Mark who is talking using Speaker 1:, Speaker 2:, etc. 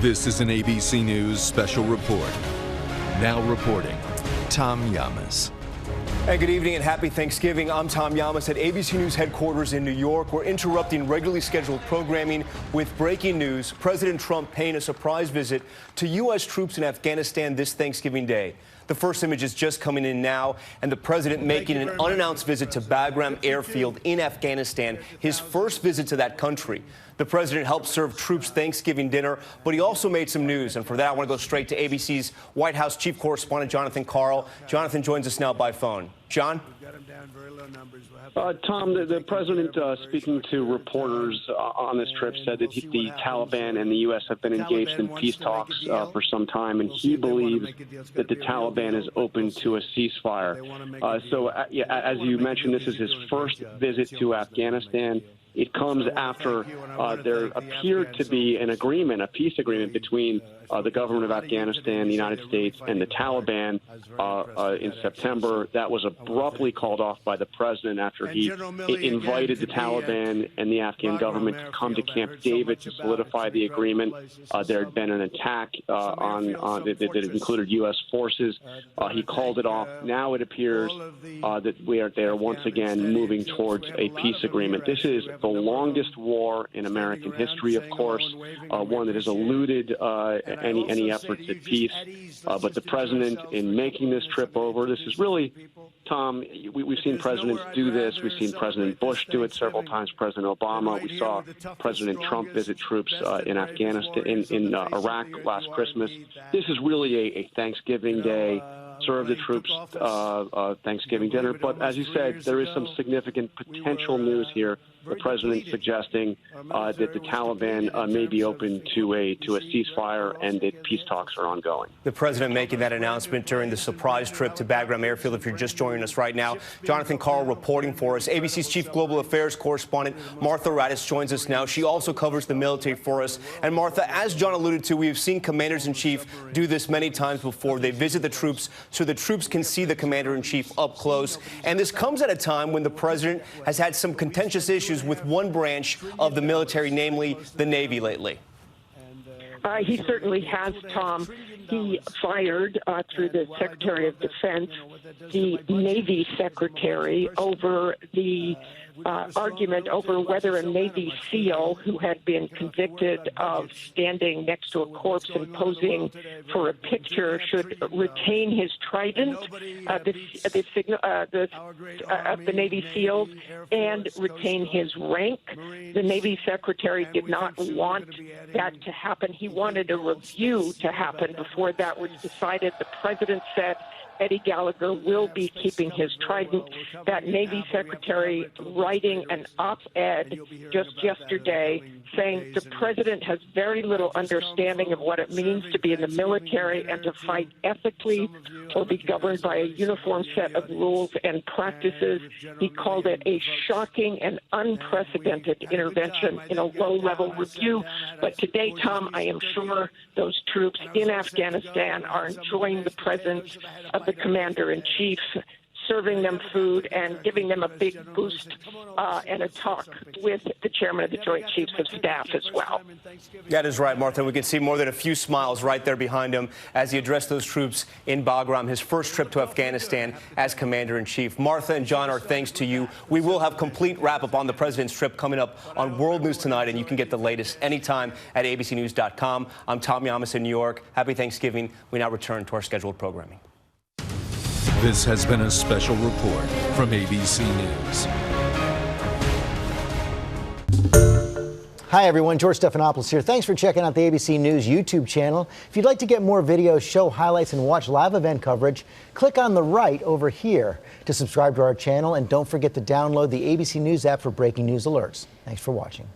Speaker 1: This is an ABC News special report. Now reporting, Tom Yamas.
Speaker 2: Hey, good evening and happy Thanksgiving. I'm Tom Yamas at ABC News headquarters in New York. We're interrupting regularly scheduled programming with breaking news. President Trump paying a surprise visit to U.S. troops in Afghanistan this Thanksgiving Day. The first image is just coming in now, and the president making an unannounced visit to Bagram Airfield in Afghanistan, his first visit to that country. The president helped serve troops Thanksgiving dinner, but he also made some news. And for that, I want to go straight to ABC's White House chief correspondent, Jonathan Karl. Jonathan joins us now by phone. John?
Speaker 3: Tom, the president, speaking to reporters on this trip, said that the Taliban and the U.S. have been engaged in peace talks for some time, and he believes that the Taliban is open to a ceasefire. As you mentioned, this is his first visit to Afghanistan. It comes after there appeared to be an agreement, a peace agreement between the government of Afghanistan, the United States, and the Taliban in September. That was abruptly called off by the president after he invited the Taliban and the Afghan government to come to Camp David to solidify the agreement. There had been an attack that included U.S. forces. He called it off. Now it appears that they are once again moving towards a peace agreement. This is the longest war in American history, of course, one that has eluded any efforts at peace. But the president, in making this trip over, this is really, Tom, we've seen presidents do this. We've seen President Bush do it several times, President Obama. We saw President Trump visit troops in Afghanistan, in Iraq last Christmas. This is really a Thanksgiving Day, serve the troops Thanksgiving dinner. But as you said, there is some significant potential news here. The president suggesting that the Taliban may be open to a ceasefire and that peace talks are ongoing.
Speaker 2: The president making that announcement during the surprise trip to Bagram Airfield. If you're just joining us right now, Jonathan Karl reporting for us. ABC's chief global affairs correspondent Martha Raddatz joins us now. She also covers the military for us. And Martha, as John alluded to, we've seen commanders-in-chief do this many times before. They visit the troops so the troops can see the commander-in-chief up close. And this comes at a time when the president has had some contentious issues with one branch of the military, namely the Navy, lately.
Speaker 4: He certainly has, Tom. He fired, through the Secretary of Defense, the Navy Secretary over the argument over whether a Navy SEAL who had been convicted of standing next to a corpse and posing for a picture should retain his trident, of the Navy SEALs, and retain his rank. The Navy Secretary did not want that to happen. He wanted a review to happen before that was decided. The president said Eddie Gallagher will be keeping his trident. That Navy Secretary writing an op-ed just yesterday saying the president has very little understanding of what it means to be in the military and to fight ethically or be governed by a uniform set of rules and practices. He called it a shocking and unprecedented intervention in a low-level review. But today, Tom, I am sure those troops in Afghanistan are enjoying the presence of the commander-in-chief, serving them food and giving them a big boost and a talk with the chairman of the Joint Chiefs of Staff as well.
Speaker 2: That is right, Martha. We can see more than a few smiles right there behind him as he addressed those troops in Bagram, his first trip to Afghanistan as commander-in-chief. Martha and John, our thanks to you. We will have complete wrap-up on the president's trip coming up on World News Tonight, and you can get the latest anytime at abcnews.com. I'm Tom Yamas in New York. Happy Thanksgiving. We now return to our scheduled programming.
Speaker 1: This has been a special report from ABC News.
Speaker 5: Hi, everyone. George Stephanopoulos here. Thanks for checking out the ABC News YouTube channel. If you'd like to get more videos, show highlights, and watch live event coverage, click on the right over here to subscribe to our channel. And don't forget to download the ABC News app for breaking news alerts. Thanks for watching.